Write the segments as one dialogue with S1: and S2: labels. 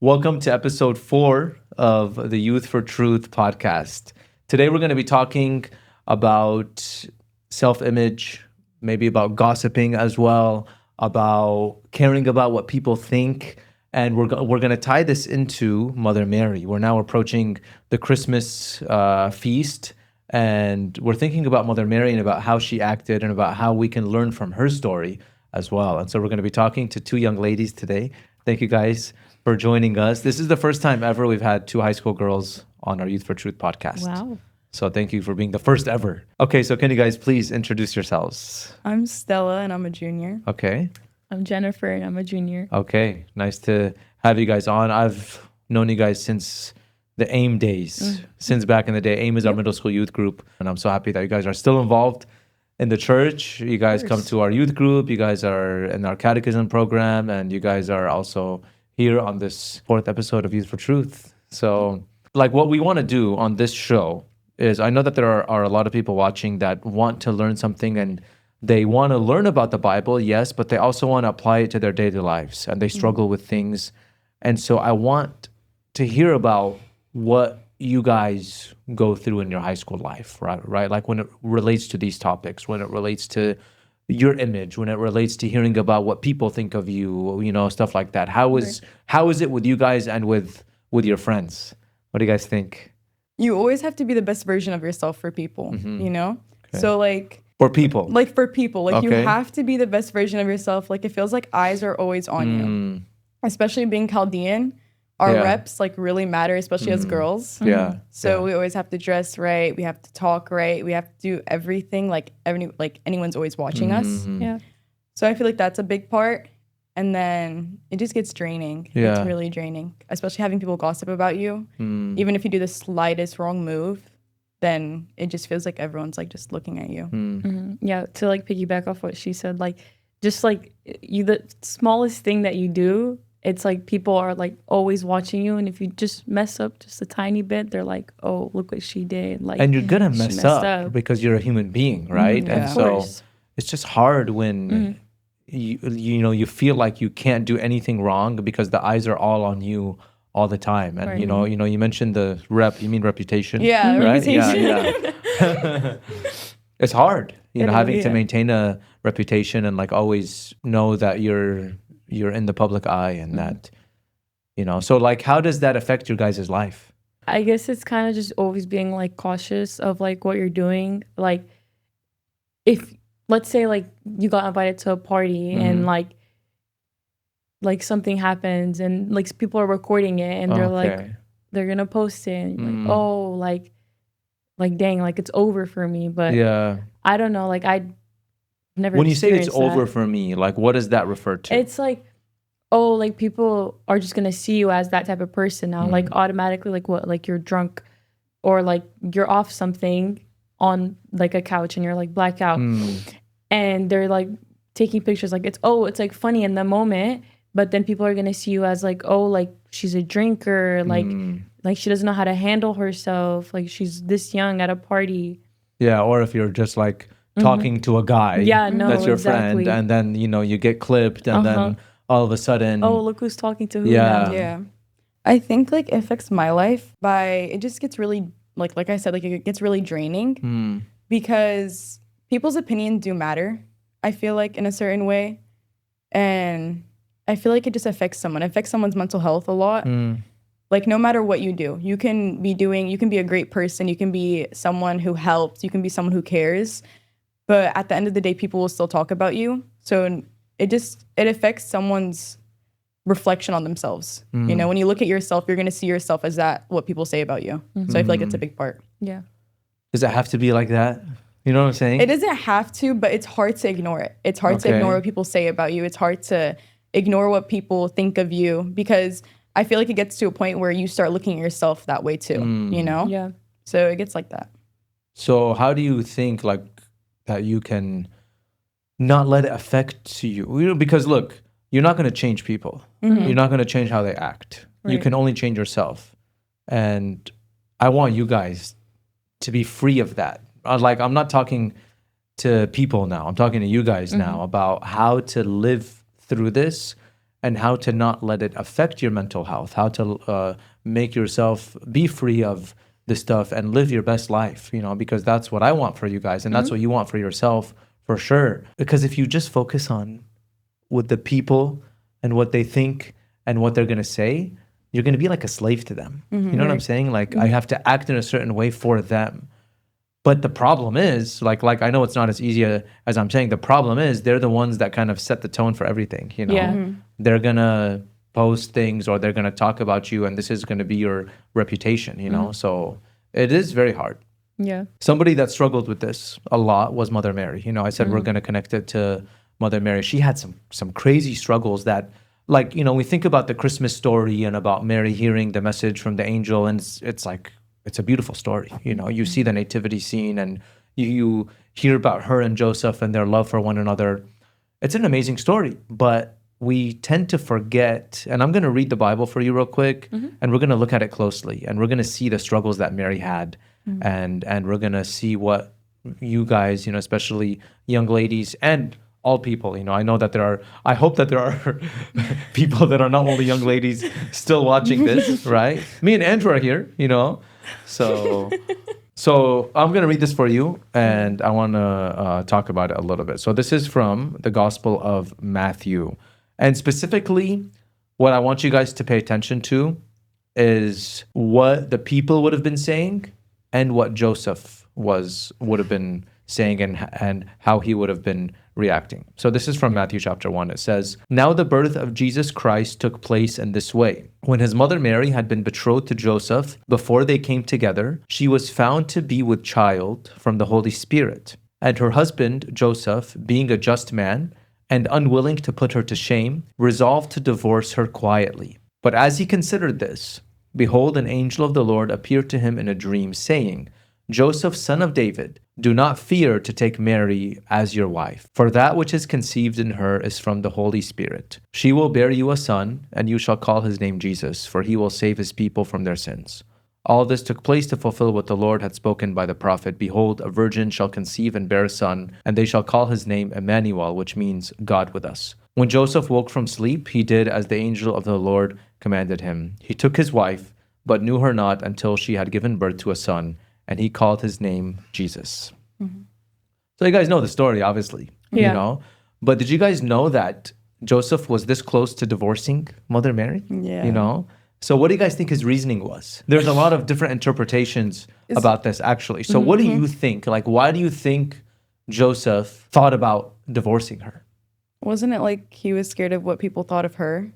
S1: Welcome to episode 4 of the Youth for Truth podcast. Today we're going to be talking about self-image, maybe about gossiping as well, about caring about what people think, and we're going to tie this into Mother Mary. We're now approaching the Christmas feast, and we're thinking about Mother Mary and about how she acted and about how we can learn from her story as well. And so we're going to be talking to two young ladies today. Thank you guys for joining us. This is the first time ever we've had two high school girls on our Youth for Truth podcast.
S2: Wow.
S1: So thank you for being the first ever. Okay, so can you guys please introduce yourselves?
S3: I'm Stella and I'm a junior.
S1: Okay.
S2: I'm Jennifer and I'm a junior.
S1: Okay, nice to have you guys on. I've known you guys since the AIM days, since back in the day. AIM is our middle school youth group, and I'm so happy that you guys are still involved in the church. You guys come to our youth group, you guys are in our catechism program, and you guys are also here on this 4th episode of Youth for Truth. So, like, what we want to do on this show is, I know that there are a lot of people watching that want to learn something, and they want to learn about the Bible, yes, but they also want to apply it to their daily lives, and they struggle with things. And so I want to hear about what you guys go through in your high school life, right? Like when it relates to these topics, when it relates to your image, when it relates to hearing about what people think of you, you know, stuff like that. How is it with you guys and with your friends? What do you guys think?
S3: You always have to be the best version of yourself for people, you know?
S1: Okay.
S3: So
S1: For people.
S3: You have to be the best version of yourself. Like, it feels like eyes are always on you. Especially being Chaldean, our reps like really matter, especially as girls.
S1: Yeah.
S3: So we always have to dress right. We have to talk right. We have to do everything like anyone's always watching us.
S2: Yeah.
S3: So I feel like that's a big part. And then it just gets draining.
S1: Yeah.
S3: It's really draining, especially having people gossip about you. Even if you do the slightest wrong move, then it just feels like everyone's like just looking at you.
S2: Yeah. To like piggyback off what she said, like just like the smallest thing that you do, it's like people are like always watching you, and if you just mess up just a tiny bit, they're like, "Oh, look what she did!" Like,
S1: and you're gonna
S2: she
S1: mess
S2: messed
S1: up because you're a human being, right?
S3: Yeah.
S1: And
S3: Of
S1: so
S2: course.
S1: it's just hard when you feel like you can't do anything wrong because the eyes are all on you all the time. And
S2: Right.
S1: you mentioned the rep. You mean reputation?
S3: Yeah,
S1: right.
S3: reputation.
S1: Yeah. It's hard, having to
S2: yeah.
S1: maintain a reputation and like always know that you're in the public eye and that, so like, how does that affect your guys' life?
S2: I guess it's kind of just always being like cautious of like what you're doing. Like, if let's say like you got invited to a party and like something happens and like people are recording it and they're like they're gonna post it and you're like, oh, like dang, like it's over for me. But I don't know, like I never.
S1: When you say it's
S2: experienced
S1: over
S2: that.
S1: for me, like what does that refer to?
S2: It's like, oh, like people are just gonna see you as that type of person now, like automatically, like what, like you're drunk or like you're off something on like a couch and you're like blackout and they're like taking pictures, like it's like funny in the moment, but then people are gonna see you as like, oh, like she's a drinker, like she doesn't know how to handle herself, like she's this young at a party.
S1: Yeah, or if you're just like talking to a guy, that's your friend, and then you get clipped, and then all of a sudden,
S2: oh, look who's talking to who now.
S3: Yeah. I think like it affects my life it just gets really like I said, like it gets really draining because people's opinions do matter, I feel like, in a certain way. And I feel like it just affects someone's mental health a lot. Like, no matter what you do, you can be a great person, you can be someone who helps, you can be someone who cares, but at the end of the day, people will still talk about you. So it affects someone's reflection on themselves. When you look at yourself, you're going to see yourself as what people say about you. So I feel like it's a big part.
S2: Yeah.
S1: Does it have to be like that? You know what I'm saying?
S3: It doesn't have to, but it's hard to ignore it. It's hard to ignore what people say about you. It's hard to ignore what people think of you, because I feel like it gets to a point where you start looking at yourself that way too,
S2: Yeah.
S3: So it gets like that.
S1: So how do you think like that you can not let it affect you? Because look, you're not going to change people. You're not going to change how they act. You
S2: Right.
S1: can only change yourself. And I want you guys to be free of that. Like, I'm not talking to people now. I'm talking to you guys now about how to live through this and how to not let it affect your mental health, how to make yourself be free of this stuff and live your best life, because that's what I want for you guys, and that's what you want for yourself for sure. Because if you just focus on what the people and what they think and what they're going to say, you're going to be like a slave to them. You know what I'm saying? Like I have to act in a certain way for them. But the problem is, like I know it's not as easy as I'm saying. The problem is they're the ones that kind of set the tone for everything. They're gonna post things or they're gonna talk about you, and this is gonna be your reputation. So it is very hard.
S2: Yeah.
S1: Somebody that struggled with this a lot was Mother Mary. I said we're gonna connect it to Mother Mary. She had some crazy struggles that, like, we think about the Christmas story and about Mary hearing the message from the angel, and it's like, it's a beautiful story. You see the nativity scene and you hear about her and Joseph and their love for one another. It's an amazing story, but we tend to forget, and I'm going to read the Bible for you real quick, and we're going to look at it closely, and we're going to see the struggles that Mary had, and we're going to see what you guys, especially young ladies and all people, I know that I hope that there are people that are not only young ladies still watching this, right? Me and Andrew are here, So I'm going to read this for you, and I want to talk about it a little bit. So this is from the Gospel of Matthew. And specifically, what I want you guys to pay attention to is what the people would have been saying and what Joseph would have been saying and how he would have been reacting. So this is from Matthew chapter 1. It says, "Now the birth of Jesus Christ took place in this way. When his mother Mary had been betrothed to Joseph, before they came together, she was found to be with child from the Holy Spirit. And her husband, Joseph, being a just man and unwilling to put her to shame, resolved to divorce her quietly. But as he considered this, behold, an angel of the Lord appeared to him in a dream, saying, 'Joseph, son of David, do not fear to take Mary as your wife, for that which is conceived in her is from the Holy Spirit. She will bear you a son, and you shall call his name Jesus, for he will save his people from their sins.' All this took place to fulfill what the Lord had spoken by the prophet. Behold, a virgin shall conceive and bear a son, and they shall call his name Emmanuel, which means God with us. When Joseph woke from sleep, he did as the angel of the Lord commanded him. He took his wife, but knew her not until she had given birth to a son, and he called his name Jesus." So you guys know the story, obviously. But did you guys know that Joseph was this close to divorcing Mother Mary?
S3: Yeah.
S1: So what do you guys think his reasoning was? There's a lot of different interpretations about this, actually. So what do you think? Like, why do you think Joseph thought about divorcing her?
S3: Wasn't it like he was scared of what people thought of her?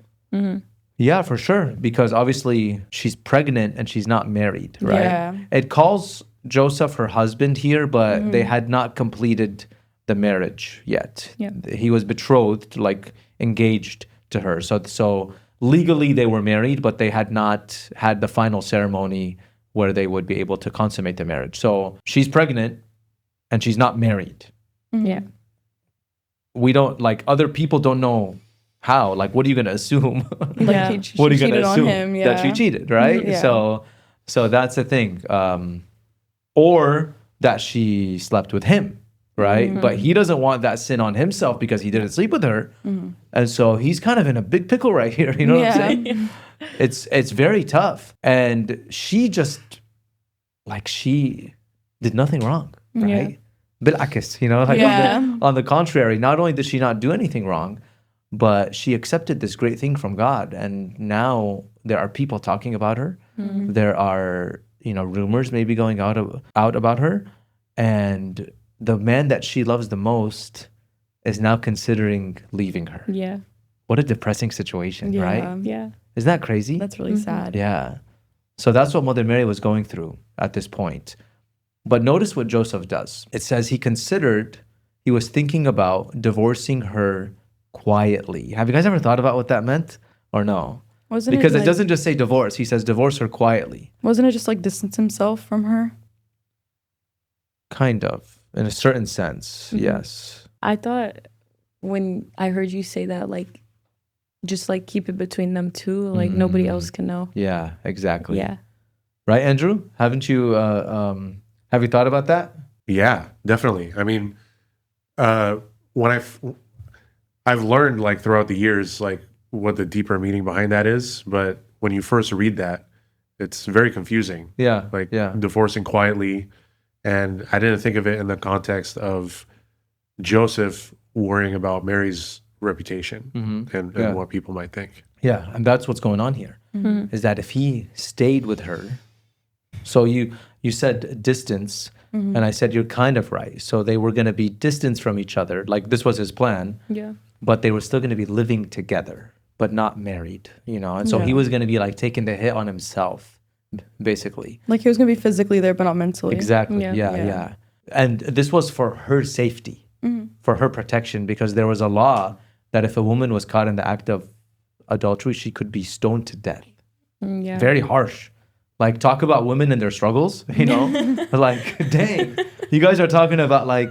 S1: Yeah, for sure. Because obviously she's pregnant and she's not married, right?
S3: Yeah.
S1: It calls Joseph her husband here, but they had not completed the marriage yet.
S2: Yeah.
S1: He was betrothed, like engaged to her. So legally they were married, but they had not had the final ceremony where they would be able to consummate the marriage. So she's pregnant and she's not married.
S2: Yeah.
S1: We don't, like, other people don't know how. Like, what are you going to assume?
S2: Yeah.
S1: What are you going to
S3: cheated on
S1: assume?
S3: him,
S1: That she cheated, right?
S3: Yeah.
S1: So that's the thing. Or that she slept with him, right? But he doesn't want that sin on himself because he didn't sleep with her. And so he's kind of in a big pickle right here. You know what I'm saying? It's very tough. And she just, like, she did nothing wrong, right? Bil'akis, on the contrary, not only did she not do anything wrong, but she accepted this great thing from God. And now there are people talking about her. There are, rumors maybe going out about her. And the man that she loves the most is now considering leaving her.
S2: Yeah.
S1: What a depressing situation, right?
S2: Yeah.
S1: Isn't that crazy?
S3: That's really sad.
S1: Yeah. So that's what Mother Mary was going through at this point. But notice what Joseph does. It says he was thinking about divorcing her quietly. Have you guys ever thought about what that meant or no? Because it doesn't just say divorce. He says divorce her quietly.
S3: Wasn't it just like distance himself from her?
S1: Kind of. In a certain sense, yes.
S2: I thought when I heard you say that, like, just like keep it between them two, like nobody else can know.
S1: Yeah, exactly.
S2: Yeah.
S1: Right, Andrew? Haven't you, have you thought about that?
S4: Yeah, definitely. I mean, when I've learned, like, throughout the years, like, what the deeper meaning behind that is, but when you first read that, it's very confusing.
S1: Yeah.
S4: Like
S1: yeah.
S4: divorcing quietly. And I didn't think of it in the context of Joseph worrying about Mary's reputation and
S1: Yeah.
S4: what people might think.
S1: Yeah, and that's what's going on here. Is that if he stayed with her, so you said distance, and I said you're kind of right. So they were going to be distanced from each other, like this was his plan,
S2: Yeah.
S1: but they were still going to be living together, but not married, you know. And so he was going to be like taking the hit on himself, basically.
S3: Like he was gonna be physically there, but not mentally.
S1: Exactly.
S2: Yeah.
S1: Yeah. And this was for her safety, for her protection, because there was a law that if a woman was caught in the act of adultery, she could be stoned to death.
S2: Yeah.
S1: Very harsh. Like, talk about women and their struggles, you know? Like, dang, you guys are talking about, like,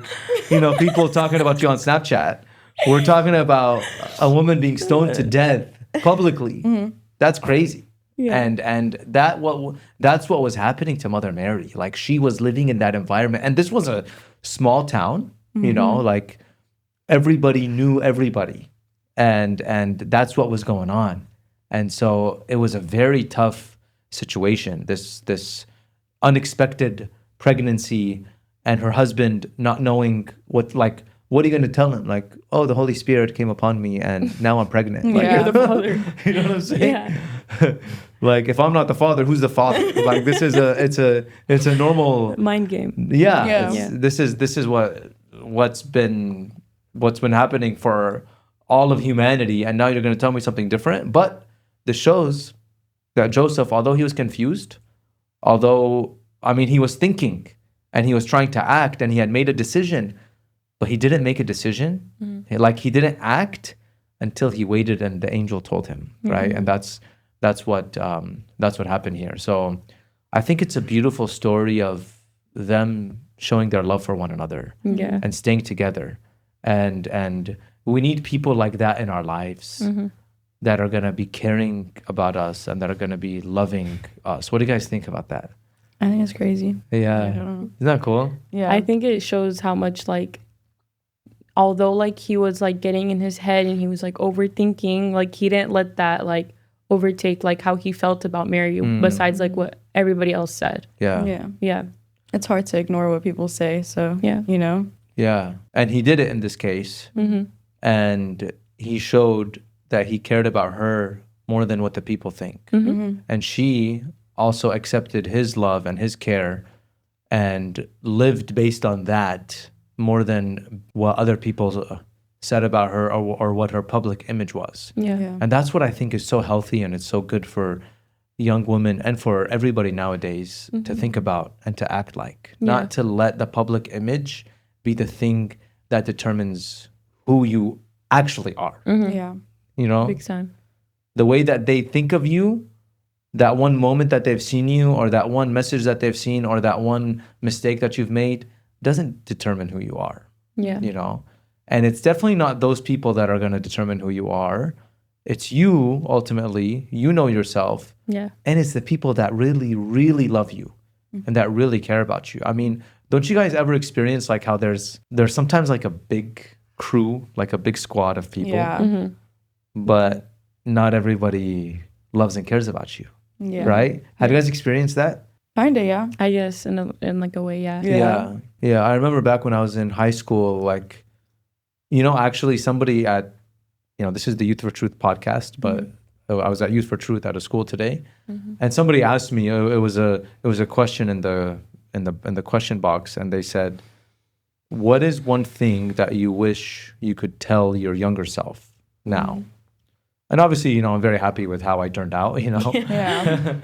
S1: you know, people talking about you on Snapchat. We're talking about a woman being stoned to death publicly. That's crazy.
S2: Yeah.
S1: And that's what was happening to Mother Mary. Like, she was living in that environment. And this was a small town, you know, like everybody knew everybody. And that's what was going on. And so it was a very tough situation, this unexpected pregnancy, and her husband not knowing what are you going to tell him? Like, oh, the Holy Spirit came upon me and now I'm pregnant. Like,
S3: Yeah.
S2: You're the father.
S1: you know what I'm saying?
S2: Yeah.
S1: Like, if I'm not the father, who's the father? Like, this is it's a normal
S2: Mind game.
S1: yeah.
S3: Yeah.
S1: It's- This is what's been happening for all of humanity, and now you're going to tell me something different. But this shows that Joseph, although he was confused, he was thinking and he was trying to act and he had made a decision, but he didn't make a decision. Like, he didn't act until he waited and the angel told him, right? And that's what happened here. So I think it's a beautiful story of them showing their love for one another
S2: Yeah.
S1: and staying together. And we need people like that in our lives that are going to be caring about us and that are going to be loving us. What do you guys think about that?
S3: I think it's crazy.
S1: Yeah. Isn't that cool?
S3: Yeah.
S2: I think it shows how much, like, although, like, he was, like, getting in his head and he was, like, overthinking, like, he didn't let that, like, overtake, like, how he felt about Mary, besides, like, what everybody else said.
S1: Yeah.
S3: Yeah.
S2: Yeah.
S3: It's hard to ignore what people say. So,
S2: Yeah.
S3: you know?
S1: Yeah. And he did it in this case. And he showed that he cared about her more than what the people think. And she also accepted his love and his care and lived based on that more than what other people said about her or what her public image was.
S2: Yeah.
S3: Yeah.
S1: And that's what I think is so healthy and it's so good for young women and for everybody nowadays to think about and to act like. Not to let the public image be the thing that determines who you actually are.
S3: Yeah.
S1: You know?
S2: Big time.
S1: The way that they think of you, that one moment that they've seen you, or that one message that they've seen, or that one mistake that you've made, doesn't determine who you are.
S2: Yeah.
S1: You know? And it's definitely not those people that are going to determine who you are. It's you, ultimately. You know yourself.
S2: Yeah.
S1: And it's the people that really, really love you and that really care about you. I mean, don't you guys ever experience like how there's sometimes like a big crew, like a big squad of people,
S3: Yeah.
S1: but not everybody loves and cares about you,
S3: Yeah.
S1: right? Have you guys experienced that?
S3: Kinda, yeah.
S2: I guess in like a way, yeah.
S3: Yeah.
S1: Yeah. I remember back when I was in high school, like, you know, actually somebody at, you know, this is the Youth for Truth podcast, but I was at Youth for Truth at a school today, and somebody asked me, it was a question in the question box, and they said, what is one thing that you wish you could tell your younger self now? And obviously, you know, I'm very happy with how I turned out, you know.
S3: Yeah.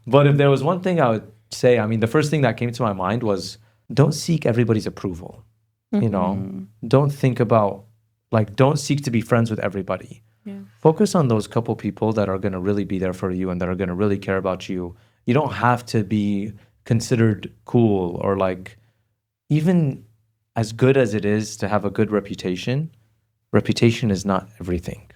S1: But if there was one thing I would say, I mean, the first thing that came to my mind was don't seek everybody's approval. You know, don't think about, like, don't seek to be friends with everybody.
S2: Yeah.
S1: Focus on those couple people that are going to really be there for you and that are going to really care about you. You don't have to be considered cool or like, even as good as it is to have a good reputation, reputation is not everything.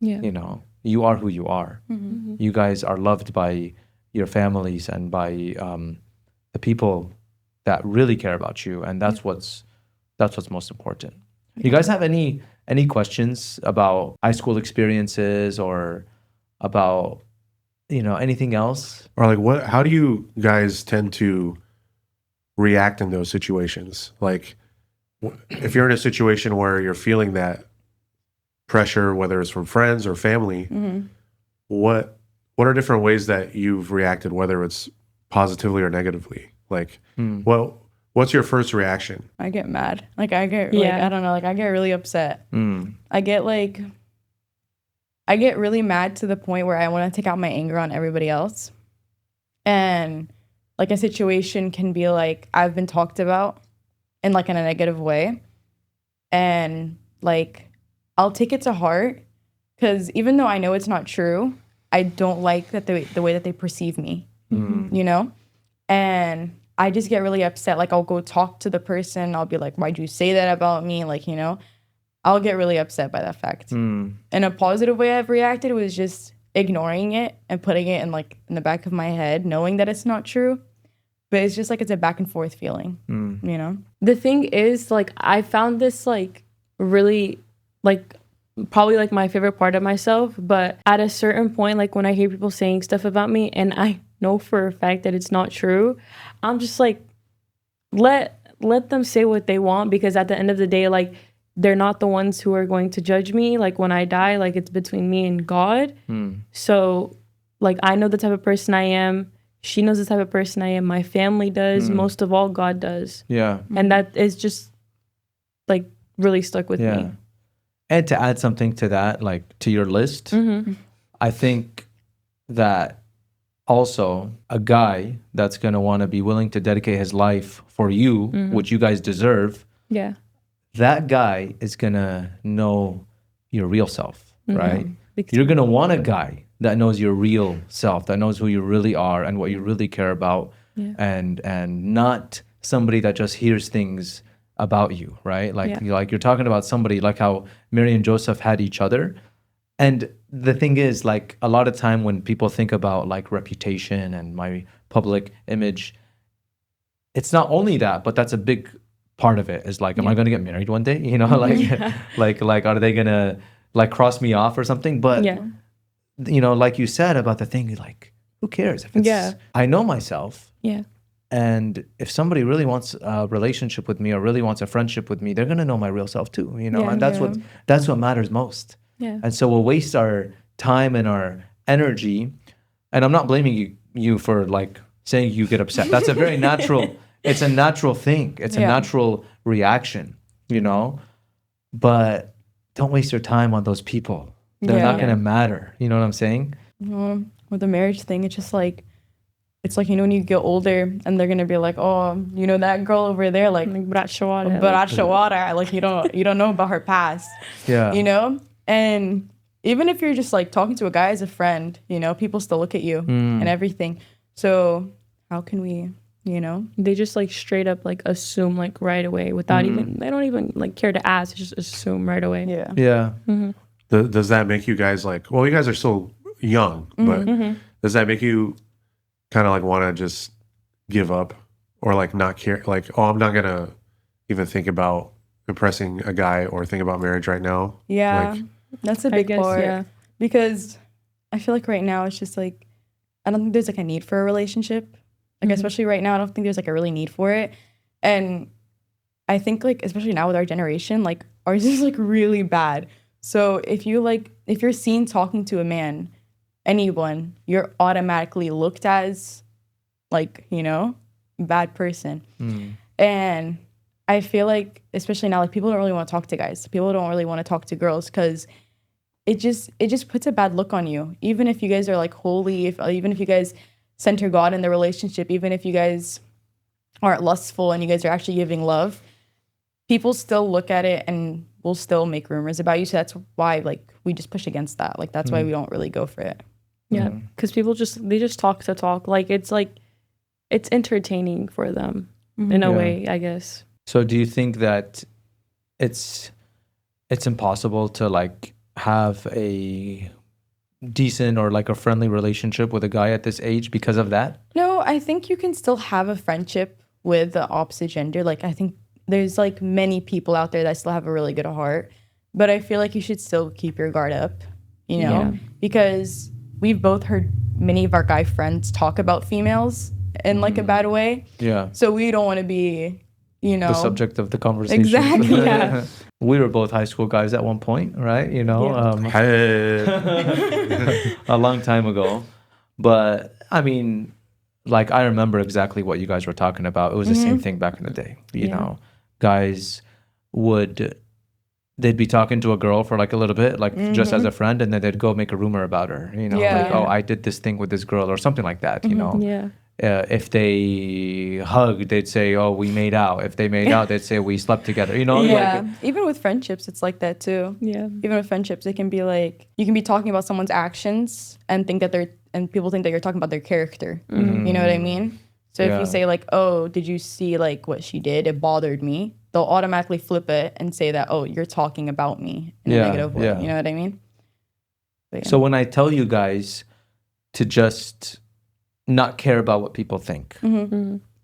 S2: Yeah.
S1: You know, you are who you are. You guys are loved by your families and by the people that really care about you, and that's what's most important. You guys have any any questions about high school experiences or about, anything else?
S4: Or like how do you guys tend to react in those situations? Like if you're in a situation where you're feeling that pressure, whether it's from friends or family, what are different ways that you've reacted, whether it's positively or negatively? Like, what's your first reaction?
S3: I get mad. Like I get like I don't know, like I get really upset. I get really mad to the point where I want to take out my anger on everybody else. And like a situation can be like I've been talked about in like in a negative way. And like I'll take it to heart because even though I know it's not true, I don't like that the way that they perceive me, And I just get really upset. Like I'll go talk to the person. I'll be like, why'd you say that about me? Like, I'll get really upset by that fact. In a positive way I've reacted was just ignoring it and putting it in the back of my head, knowing that it's not true. But it's just like it's a back and forth feeling,
S2: The thing is, like, I found this like really like probably like my favorite part of myself. But at a certain point, like when I hear people saying stuff about me and I know for a fact that it's not true, I'm just like, let them say what they want, because at the end of the day, like, they're not the ones who are going to judge me. Like when I die, like it's between me and God. So like I know the type of person I am. She knows the type of person I am. My family does. Most of all, God does.
S1: Yeah.
S2: And that is just like really stuck with me.
S1: And to add something to that, like to your list, I think that also a guy that's going to want to be willing to dedicate his life for you, which you guys deserve.
S2: Yeah.
S1: That guy is going to know your real self, right? You're going to want a guy that knows your real self, that knows who you really are and what you really care about, and not somebody that just hears things about you, right? Like, you're talking about somebody like how Mary and Joseph had each other. And the thing is, like, a lot of time when people think about like reputation and my public image, it's not only that, but that's a big part of it. Is like, am I going to get married one day? Like are they going to like cross me off or something? But like you said about the thing, like, who cares if it's I know myself. Yeah. And if somebody really wants a relationship with me or really wants a friendship with me, they're gonna know my real self too, and that's what matters most. Yeah. And so we'll waste our time and our energy. And I'm not blaming you for like saying you get upset. That's a very natural, it's a natural thing. It's a natural reaction, but don't waste your time on those people. They're not gonna matter. You know what I'm saying?
S3: With the marriage thing, it's just like, it's like, when you get older and they're gonna be like, oh, that girl over there, like Brachawada, like you don't know about her past. Yeah. And even if you're just like talking to a guy as a friend, people still look at you and everything. So how can we,
S2: they just like straight up like assume like right away without even, they don't even like care to ask, just assume right away.
S3: Yeah.
S1: Yeah.
S4: Does that make you guys like, well, you guys are still young, but does that make you kind of like want to just give up or like not care? Like, oh, I'm not going to even think about impressing a guy or think about marriage right now.
S3: Yeah,
S4: like,
S3: that's a big part. Because I feel like right now it's just like, I don't think there's like a need for a relationship. Like, especially right now, I don't think there's like a really need for it. And I think like, especially now with our generation, like ours is like really bad. So if you're seen talking to a man, anyone, you're automatically looked as like, bad person. And I feel like, especially now, like people don't really want to talk to guys. People don't really want to talk to girls because it just puts a bad look on you. Even if you guys are like holy, even if you guys center God in the relationship, even if you guys aren't lustful and you guys are actually giving love, people still look at it and will still make rumors about you. So that's why like we just push against that. Like that's why we don't really go for it.
S2: Yeah, because people they just talk to talk. Like it's entertaining for them in a way, I guess.
S1: So do you think that it's impossible to like have a decent or like a friendly relationship with a guy at this age because of that?
S3: No, I think you can still have a friendship with the opposite gender. Like I think there's like many people out there that still have a really good heart but I feel like you should still keep your guard up, you know,
S2: Yeah.
S3: because we've both heard many of our guy friends talk about females in like a bad way.
S1: Yeah.
S3: So we don't want to be, you know,
S1: The subject of the conversation.
S3: Exactly,
S2: yeah.
S1: We were both high school guys at one point, right? You know,
S2: Yeah.
S4: Hey.
S1: a long time ago. But I mean, like, I remember exactly what you guys were talking about. It was the same thing back in the day. You
S3: Yeah.
S1: know, guys they'd be talking to a girl for like a little bit, like just as a friend, and then they'd go make a rumor about her. You know,
S3: Yeah.
S1: like, oh, I did this thing with this girl or something like that. You know,
S2: Yeah.
S1: if they hugged, they'd say, "Oh, we made out." If they made out, they'd say, "We slept together." You know,
S3: yeah.
S1: like,
S3: Even with friendships, it's like that too.
S2: Yeah.
S3: Even with friendships, it can be like you can be talking about someone's actions and people think that you're talking about their character. You know what I mean? So if
S1: Yeah.
S3: you say like, "Oh, did you see like what she did? It bothered me." They'll automatically flip it and say that, "Oh, you're talking about me in
S1: Yeah,
S3: a negative way."
S1: yeah.
S3: You know what I mean? But yeah.
S1: So when I tell you guys to just not care about what people think,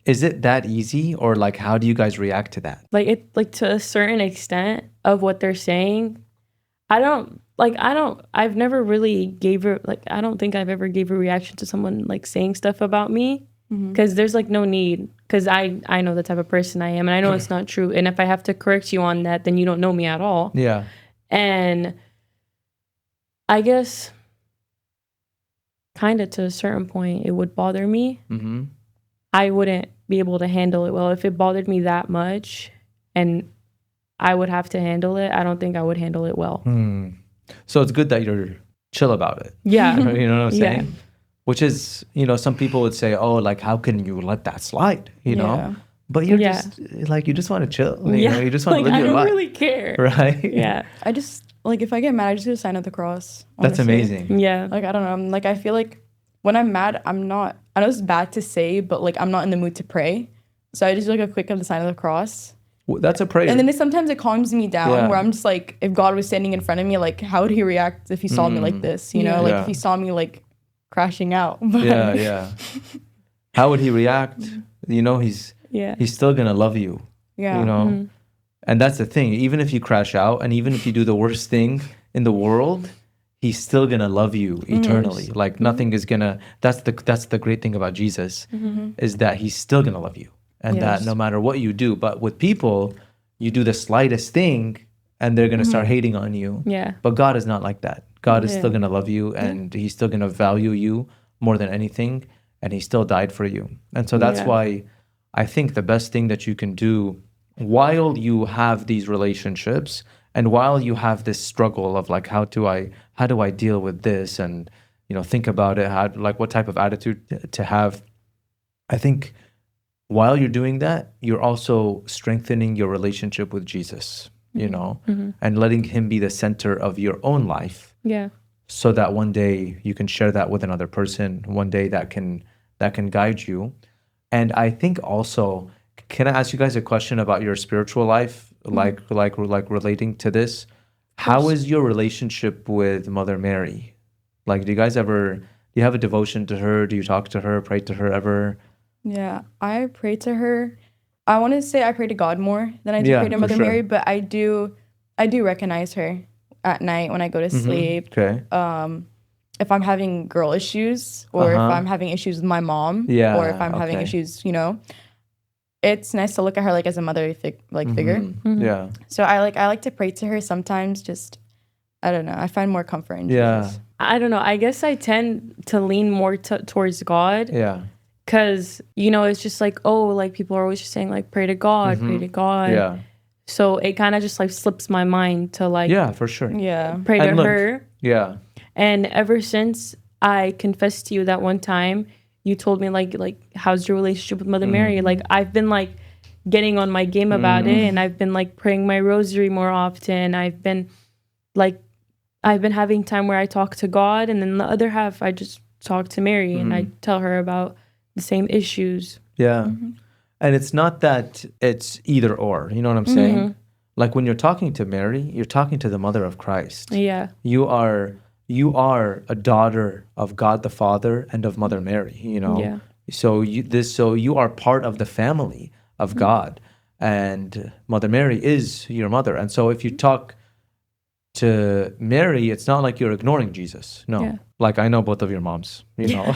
S1: is it that easy, or like how do you guys react to that?
S2: Like to a certain extent of what they're saying, I've never really I don't think I've ever gave a reaction to someone like saying stuff about me, because there's like no need, because I know the type of person I am, and I know it's not true, and if I have to correct you on that, then you don't know me at all.
S1: Yeah.
S2: And I guess kind of to a certain point it would bother me.
S1: Mm-hmm.
S2: I wouldn't be able to handle it well if it bothered me that much and I would have to handle it. I don't think I would handle it well.
S1: So it's good that you're chill about it.
S2: Yeah.
S1: You know what I'm saying?
S2: Yeah.
S1: Which is, you know, some people would say, "Oh, like how can you let that slide?" You know,
S3: Yeah.
S1: but you're
S2: Yeah.
S1: just like you just want to chill. You know, you just want to
S2: like,
S1: live
S2: I
S1: your
S2: don't
S1: life,
S2: really care.
S1: right?
S2: Yeah.
S3: I just like if I get mad, I just do a sign of the cross.
S1: That's
S3: honestly.
S1: amazing.
S2: Yeah.
S3: Like I don't know. I'm like I feel like when I'm mad, I'm not. I know it's bad to say, but like I'm not in the mood to pray. So I just do like a quick of the sign of the cross.
S1: That's a prayer.
S3: And then sometimes it calms me down
S1: Yeah.
S3: where I'm just like, if God was standing in front of me, like, how would he react if he saw me like this? You know,
S2: Yeah.
S3: like
S1: Yeah.
S3: if he saw me like crashing out. But
S1: Yeah, yeah. How would he react? You know, he's
S2: Yeah.
S1: still gonna love you.
S3: yeah.
S1: You know, and that's the thing. Even if you crash out, and even if you do the worst thing in the world, he's still gonna love you eternally. Like nothing is gonna. That's the great thing about Jesus, is that he's still gonna love you, and that
S3: Yes.
S1: no matter what you do. But with people, you do the slightest thing, and they're gonna start hating on you.
S2: Yeah.
S1: But God is not like that. God is
S2: Yeah.
S1: still gonna love you, and he's still gonna value you more than anything, and he still died for you. And so that's
S2: Yeah.
S1: why I think the best thing that you can do while you have these relationships and while you have this struggle of like how do I deal with this, and you know, think about it, how, like what type of attitude to have. I think while you're doing that, you're also strengthening your relationship with Jesus, you know, and letting him be the center of your own life,
S2: Yeah.
S1: so that one day you can share that with another person, one day that can guide you. And I think also, can I ask you guys a question about your spiritual life, like relating to this? How is your relationship with Mother Mary? Like, do you have a devotion to her? Do you talk to her, pray to her ever?
S3: Yeah. I pray to her. I want to say I pray to God more than I do
S1: Yeah,
S3: pray to
S1: for
S3: Mother
S1: sure.
S3: Mary, but I do recognize her at night when I go to sleep.
S1: Okay.
S3: If I'm having girl issues or if I'm having issues with my mom
S1: Yeah,
S3: or if I'm having
S1: okay.
S3: issues, you know, it's nice to look at her like as a motherly figure.
S1: Yeah.
S3: So I like to pray to her sometimes. Just I don't know. I find more comfort in
S1: Yeah.
S3: Jesus.
S2: I don't know. I guess I tend to lean more towards God,
S1: Yeah.
S2: because, you know, it's just like, oh, like people are always just saying like, pray to God, pray to God.
S1: Yeah.
S2: So it kind of just like slips my mind to like
S1: Yeah, for sure.
S3: Yeah.
S2: pray to
S1: And look,
S2: her.
S1: Yeah.
S2: And ever since I confessed to you that one time, you told me like how's your relationship with Mother Mary? Like I've been like getting on my game about it, and I've been like praying my rosary more often. I've been having time where I talk to God, and then the other half I just talk to Mary and I tell her about the same issues.
S1: Yeah. And it's not that it's either or, you know what I'm saying? Like when you're talking to Mary, you're talking to the mother of Christ.
S2: Yeah.
S1: You are a daughter of God the Father and of Mother Mary, you know.
S2: Yeah.
S1: So you are part of the family of God, and Mother Mary is your mother. And so if you talk to marry, it's not like you're ignoring Jesus. No.
S2: Yeah.
S1: Like I know both of your moms, you know.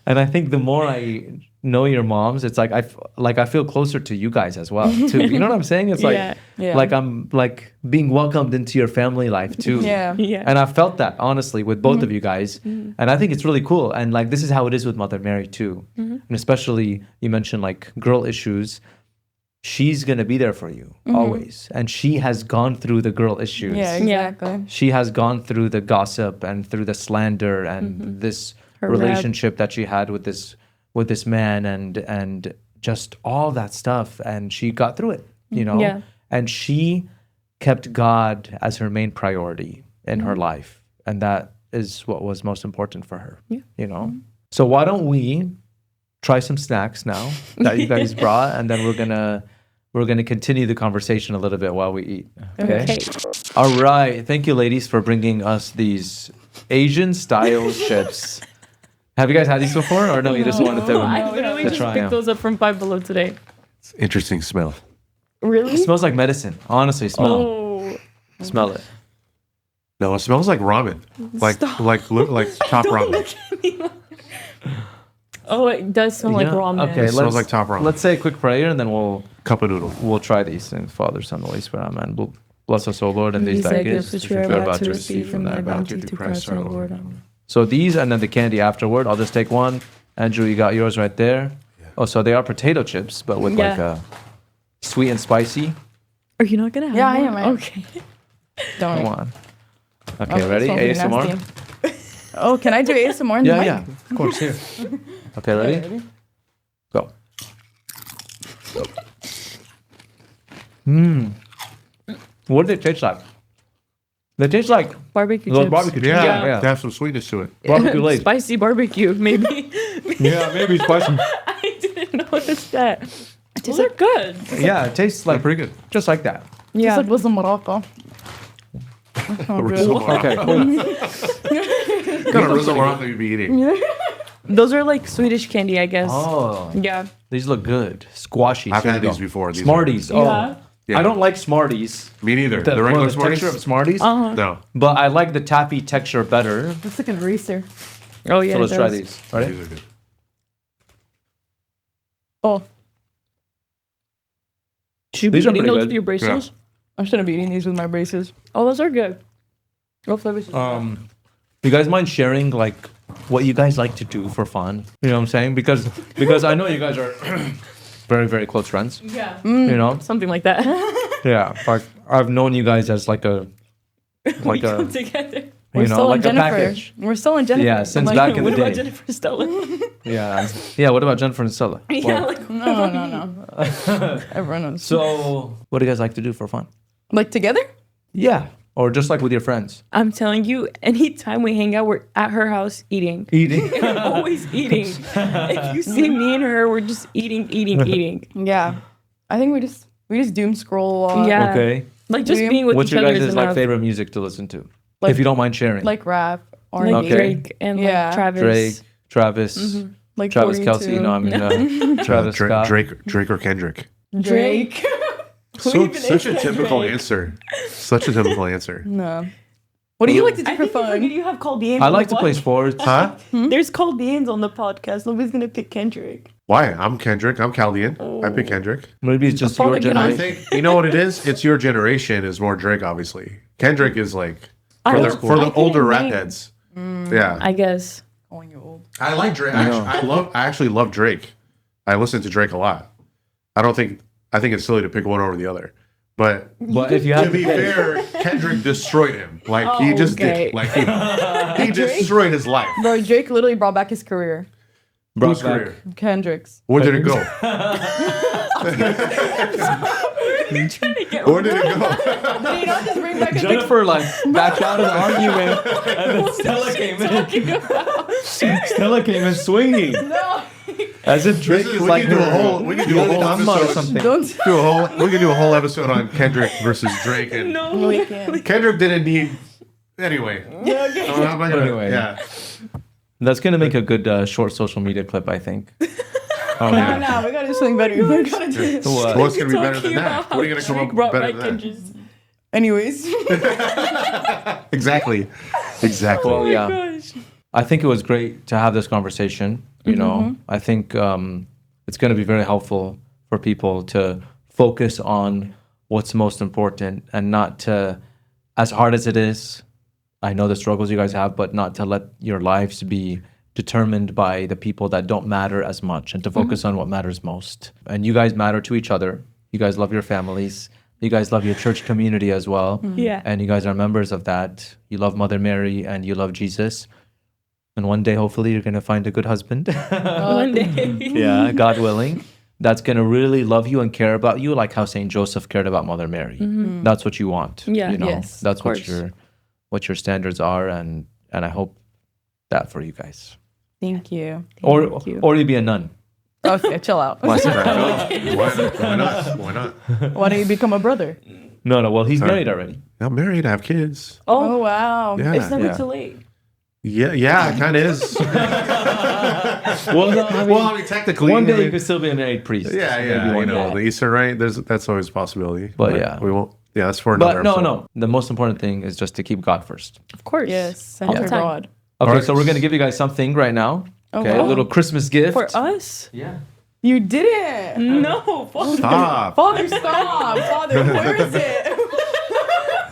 S1: And I think the more I know your moms, it's like I feel closer to you guys as well too. You know what I'm saying? It's like
S3: Yeah.
S1: like I'm like being welcomed into your family life too.
S3: Yeah.
S2: Yeah.
S1: And I felt that honestly with both of you guys. And I think it's really cool. And like this is how it is with Mother Mary too. And especially you mentioned like girl issues. She's gonna be there for you always. And she has gone through the girl issues.
S3: Yeah, exactly.
S1: She has gone through the gossip and through the slander and this
S2: Her
S1: relationship that she had with this man and just all that stuff, and she got through it, you know.
S2: Yeah.
S1: And she kept God as her main priority in her life, and that is what was most important for her.
S2: Yeah.
S1: You know. So why don't we try some snacks now that you guys brought, and then we're gonna continue the conversation a little bit while we eat. Okay. All right. Thank you, ladies, for bringing us these Asian style chips. Have you guys had these before, or no? You just wanted to.
S2: I literally
S1: to
S2: just
S1: try
S2: picked
S1: 'em.
S2: those up from Five Below today.
S4: It's interesting smell.
S2: Really?
S1: It smells like medicine. Honestly,
S2: Oh.
S1: smell it.
S4: No, it smells like ramen. Like top ramen.
S2: Oh, it does smell like
S1: Yeah.
S2: ramen.
S1: Okay,
S4: It smells like top ramen.
S1: Let's say a quick prayer, and then
S4: Cup of noodle.
S1: we'll try these things. Father, Son, and Holy Spirit, Amen. Bless us, O Lord, and these
S2: These
S1: thy
S2: thy
S1: gifts,
S2: gifts
S1: which
S2: which
S1: we are about to receive from thy bounty.
S2: through Christ our Lord. Amen.
S1: So these, and then the candy afterward. I'll just take one. Andrew, you got yours right there. Oh, so they are potato chips, but with like a sweet and spicy.
S2: Are you not gonna have
S3: Yeah, I
S2: one?
S3: am.
S2: Okay.
S3: Don't.
S1: Come on. Okay, ready?
S3: Smells
S1: ASMR?
S3: nasty. Oh, can I do ASMR in the
S1: Yeah,
S3: mic?
S1: yeah. Of course, here. Okay, ready? Go. What do they taste like? They taste like
S2: Barbecue
S1: those
S2: chips.
S1: barbecue chips.
S2: Yeah.
S1: Yeah,
S4: They have some sweetness to it.
S1: Barbecue Lay's.
S2: Spicy barbecue, maybe.
S1: Yeah, maybe spicy.
S2: I didn't notice that. Those are good.
S1: Yeah, it tastes like
S4: pretty good.
S1: just like that.
S3: It's like with some Morocco.
S1: Okay, cool.
S4: What kind of Rizzo Morocco you be eating?
S2: Those are like Swedish candy, I guess.
S1: Oh,
S2: Yeah.
S1: these look good. Squashy.
S4: I've
S1: Here
S4: had
S1: we
S4: these
S1: go.
S4: before. These are-
S1: Smarties. Oh,
S2: Yeah.
S4: Yeah.
S1: I don't like Smarties.
S4: Me neither.
S1: The,
S4: The regular
S1: the texture of
S4: Smarties?
S1: Smarties.
S4: No.
S1: But I like the taffy texture better.
S3: It's like a greaser.
S2: Oh yeah.
S1: So let's
S2: it
S1: try
S2: does.
S1: these. Ready?
S4: These are good.
S3: Oh,
S2: Should
S1: These
S2: be
S1: are
S2: eating
S1: pretty
S2: those
S1: good.
S2: with your braces?
S3: I shouldn't be eating these with my braces.
S2: Oh, those are good. What flavors?
S1: You guys mind sharing like what you guys like to do for fun? You know what I'm saying? Because I know you guys are very, very close friends.
S2: Yeah.
S1: You know?
S2: Something like that.
S1: Yeah. Like I've known you guys as like a
S2: we come together.
S3: We're
S1: you know,
S3: still
S1: like
S3: in
S1: a
S3: Jennifer.
S1: package.
S3: We're still in Jennifer.
S1: Yeah, since
S3: Like,
S1: back in the
S2: What about
S1: day.
S2: Jennifer Stella?
S1: Yeah. Yeah, what about Jennifer and Stella?
S2: Yeah,
S1: Well,
S2: like
S3: No. Everyone knows.
S1: so what do you guys like to do for fun?
S3: Like together?
S1: Yeah. Or just like with your friends?
S2: I'm telling you, anytime we hang out, we're at her house eating.
S1: Eating.
S2: We're always eating. If you see me and her, we're just eating.
S3: Yeah. I think we just doom scroll a lot.
S2: Yeah.
S1: Okay.
S2: Like just
S3: Yeah.
S2: being with
S1: What's
S2: each
S1: your
S2: other
S1: guys'
S2: is
S1: like
S2: enough.
S1: favorite music to listen to?
S3: Like-
S1: if you don't mind sharing.
S3: Like rap or
S2: Like
S1: Okay.
S2: Drake and
S3: Yeah.
S2: like Travis.
S1: Drake, Travis,
S3: like
S1: Travis
S3: 42.
S1: Kelsey, no, I mean Travis Scott.
S4: Drake or Kendrick.
S3: Drake.
S4: Such a typical answer. Such a typical answer.
S3: No. What do you like to do
S2: I
S3: for
S2: think you forget
S3: fun?
S2: you have Chaldean.
S1: I
S2: on
S1: like
S2: the
S1: to play
S2: pod-
S1: sports.
S4: Huh?
S2: There's Chaldeans on the podcast. Nobody's gonna pick Kendrick.
S4: Why? I'm Kendrick. I'm Chaldean. I pick Kendrick.
S1: Maybe it's just
S2: Follow
S1: your
S2: Kendrick.
S4: I
S1: generation.
S4: think you know what it is. It's your generation is more Drake, obviously. Kendrick is like
S2: I
S4: for
S2: was-
S4: the, for
S2: I
S4: the older
S2: couldn't
S4: rap
S2: name-
S4: heads. Yeah,
S2: I guess.
S3: Calling you old.
S4: I like Drake. I actually love Drake. I listen to Drake a lot. I think it's silly to pick one over the other. But
S1: But if you
S4: to
S1: have
S4: be
S1: to pick,
S4: fair, Kendrick destroyed him. Like he just
S2: okay.
S4: did. Like he destroyed his life.
S3: Bro, Drake literally brought back his career.
S1: brought
S4: Whose
S1: back-
S4: career?
S3: Kendrick's.
S4: Where did it go?
S2: You're trying to get
S4: Where did it go?
S3: Did he not just bring back his
S1: Jennifer like backed out of the argument, and then Stella came in. Stella came in swinging,
S3: No.
S1: as if Drake
S4: We
S1: is
S4: can
S1: like
S4: do a
S1: her
S4: whole. We can do a whole
S1: Amma or
S4: episode.
S1: something.
S3: Don't.
S4: We can do a whole episode on Kendrick versus Drake. And
S2: No.
S3: We can't.
S4: Kendrick didn't need. Anyway. I'm not gonna-
S1: Anyway.
S4: Yeah.
S1: That's gonna make a good short social media clip, I think. Oh,
S3: No,
S1: yeah.
S3: no, we gotta do something better. We gotta do
S1: What?
S4: What's gonna be better than
S2: Talking
S4: that?
S2: about
S4: What are you gonna
S2: how
S4: come
S2: Drake
S4: up
S2: brought
S4: better
S2: back
S4: than that?
S2: Kendrick's
S3: Anyways.
S4: Exactly.
S1: Well, yeah. I think it was great to have this conversation. You know, I think it's going to be very helpful for people to focus on what's most important and not to, as hard as it is, I know the struggles you guys have, but not to let your lives be determined by the people that don't matter as much and to focus on what matters most. And you guys matter to each other. You guys love your families. You guys love your church community as well.
S2: Yeah.
S1: And you guys are members of that. You love Mother Mary and you love Jesus. And one day, hopefully, you're going to find a good husband.
S2: One day.
S1: Yeah, God willing. That's going to really love you and care about you like how St. Joseph cared about Mother Mary. That's what you want.
S2: Yeah.
S1: You know,
S3: Yes,
S1: that's
S2: of
S1: what your standards are. And I hope that for you guys.
S3: Thank you.
S2: Thank you.
S1: Or you be a nun.
S3: Okay, chill out.
S4: Why not? Why not?
S3: Why don't you become a brother?
S1: No. Well, he's married already.
S4: I'm married. I have kids.
S3: Oh, wow.
S4: Yeah.
S2: It's never
S1: Yeah.
S2: too late.
S4: Yeah, it kind of is.
S1: Well, no,
S4: I mean, technically,
S1: one day
S4: I mean,
S1: you could still be a married priest.
S4: yeah,
S1: Maybe
S4: you
S1: one
S4: know,
S1: day.
S4: the Easter rite. That's always a possibility.
S1: But yeah.
S4: we won't. Yeah, that's for another.
S1: But no,
S4: episode.
S1: no. The most important thing is just to keep God first.
S2: Of course.
S3: Yes,
S2: All the
S3: center
S2: time.
S3: God.
S1: Okay,
S4: Alright.
S1: so we're gonna give you guys something right now. Okay, a
S3: wow.
S1: little Christmas gift.
S2: For us?
S1: Yeah.
S3: You didn't.
S2: No. Father.
S4: Stop.
S3: Father, stop. Father, where is it?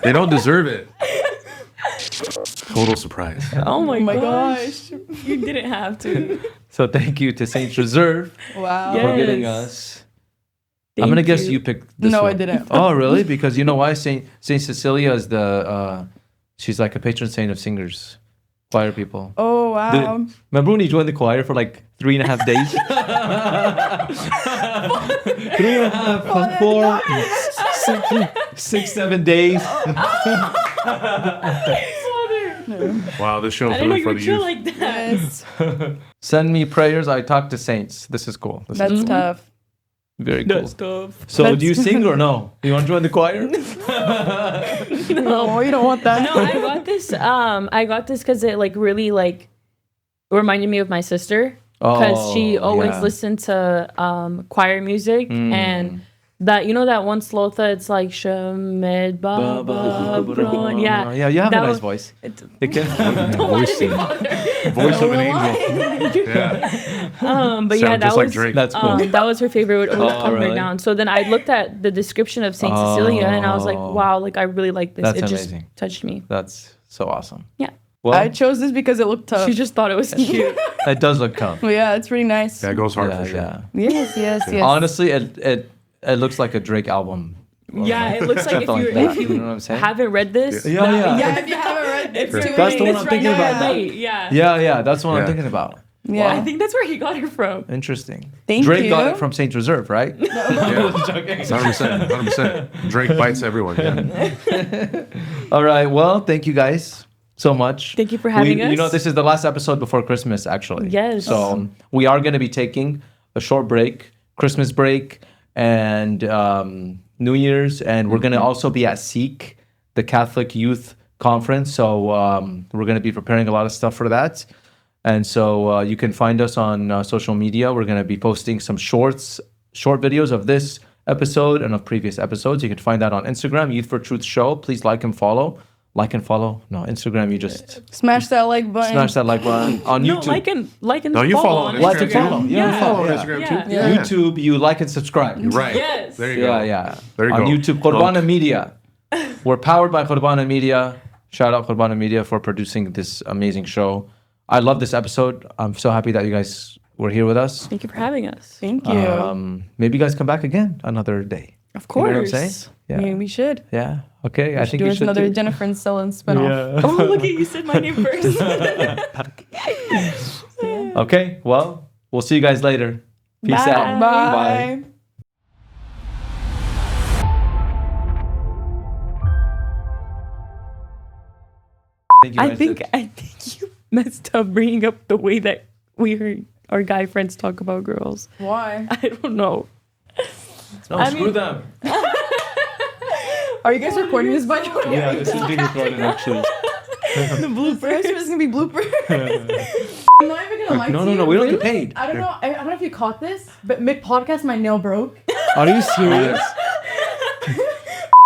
S4: They don't deserve it. Total surprise.
S2: Oh my,
S3: Oh my
S2: gosh.
S3: gosh.
S2: You didn't have to.
S1: So thank you to Saint Reserve
S3: Wow.
S2: Yeah.
S1: for
S2: Yes.
S1: getting us. I'm gonna guess you picked this
S3: No,
S1: one.
S3: I didn't.
S1: Oh, really? Because you know why? Saint Cecilia is the she's like a patron saint of singers, choir people.
S3: Oh, wow.
S1: Remember when you joined the choir for like 3.5 days? 3.5, 4, 6, 7 days.
S4: Wow, this show's
S2: I didn't know
S4: really
S2: you
S4: for
S2: were
S4: the
S2: chill
S4: youth.
S2: like that.
S3: Yes.
S1: Send me prayers. I talk to saints. This is cool. This is
S3: That's tough.
S1: very cool.
S2: That's tough.
S1: So do you sing or no? You want to join the choir?
S3: No, you don't want that.
S2: No, I got this. I got this because it like really like reminded me of my sister because she always listened to choir music and that that one slotha. It's like Shamed Baba Bron. Yeah,
S1: Yeah, you have a
S2: That
S1: nice
S2: was-
S1: voice.
S2: It-
S1: It can,
S4: Voice of an angel. Yeah.
S2: but yeah,
S4: Sound
S2: that
S4: just like
S2: was
S4: Drake.
S1: that's cool.
S2: that was her favorite. Would always
S1: Oh,
S2: come
S1: really?
S2: right down. So then I looked at the description of Saint Cecilia and I was like,
S1: Oh.
S2: wow, like I really like this.
S1: That's
S2: It just
S1: amazing.
S2: touched me.
S1: That's so awesome.
S2: Yeah.
S1: Well,
S3: I chose this because it looked tough.
S2: She just thought it was cute.
S1: it does look tough.
S3: Well, yeah, it's really nice.
S4: That goes hard
S1: Yeah,
S4: for sure.
S1: yeah.
S3: Yes, yes, yes.
S1: Honestly, it looks like a Drake album.
S2: Yeah, it looks like
S1: Something like
S2: if
S1: that,
S2: you
S1: you know what I'm saying?
S2: haven't read this,
S1: Yeah, yeah.
S3: Yeah, if you haven't read
S2: It's
S3: it's
S2: too
S3: too
S1: That's
S3: late.
S1: the one
S3: It's
S1: I'm
S3: right
S1: thinking
S3: now.
S1: about now.
S2: Yeah.
S1: Yeah, that's what I'm
S4: Yeah.
S1: thinking about.
S3: Yeah.
S2: I think that's where he got it from.
S1: Interesting.
S3: Thank
S1: Drake
S3: you.
S1: got it from Saint Reserve, right?
S4: Yeah. 100%. 100%. Drake bites everyone. Yeah.
S1: All right. Well, thank you guys so much.
S2: Thank you for having
S1: You
S2: us.
S1: know, this is the last episode before Christmas, actually.
S2: Yes.
S1: So we are going to be taking a short break, Christmas break, and New Year's, and we're going to also be at Seek, the Catholic Youth Conference. So we're going to be preparing a lot of stuff for that. And so you can find us on social media. We're going to be posting some short videos of this episode and of previous episodes. You can find that on Instagram, Youth for Truth Show. Please like and follow. Like and follow. No, Instagram, you just
S3: Smash that like button.
S1: smash that like button. On
S2: No,
S1: YouTube,
S2: like and
S4: No, you follow on
S1: Like and
S4: Instagram.
S1: follow.
S4: You
S1: Yeah,
S4: follow on
S1: yeah.
S4: Instagram
S2: Yeah.
S4: too.
S3: Yeah.
S1: YouTube, you like and subscribe.
S4: Right.
S2: Yes.
S4: There you go.
S1: Yeah, yeah.
S4: There you
S1: on
S4: go.
S1: YouTube, Qurbana Media. We're powered by Qurbana Media. Shout out Qurbana Media for producing this amazing show. I love this episode. I'm so happy that you guys were here with us.
S2: Thank you for having us.
S3: Thank you.
S1: Maybe you guys come back again another day.
S2: Of
S1: You
S2: course.
S1: know what I'm saying?
S3: I
S1: Yeah.
S3: mean, we should.
S1: Yeah. Okay. I think
S3: Do
S1: you
S3: us
S1: should
S3: another
S1: too.
S3: Jennifer and Stella and spinoff.
S1: Yeah.
S2: Oh, look at you said my name first.
S1: Okay. Well, we'll see you guys later. Peace
S2: Bye.
S1: out.
S3: Bye.
S1: Thank you
S2: I
S1: guys.
S2: think you messed up bringing up the way that we heard our guy friends talk about girls.
S3: Why?
S2: I don't know.
S1: No,
S2: I
S1: screw
S2: mean-
S1: them.
S3: Are you guys recording this by the way?
S1: Yeah, this is being recorded actually.
S2: The bloopers.
S3: This is gonna be blooper. I'm not even gonna lie to
S1: No,
S3: you.
S1: we don't get paid.
S3: I don't know. I don't know if you caught this, but mid podcast my nail broke.
S1: Are you serious?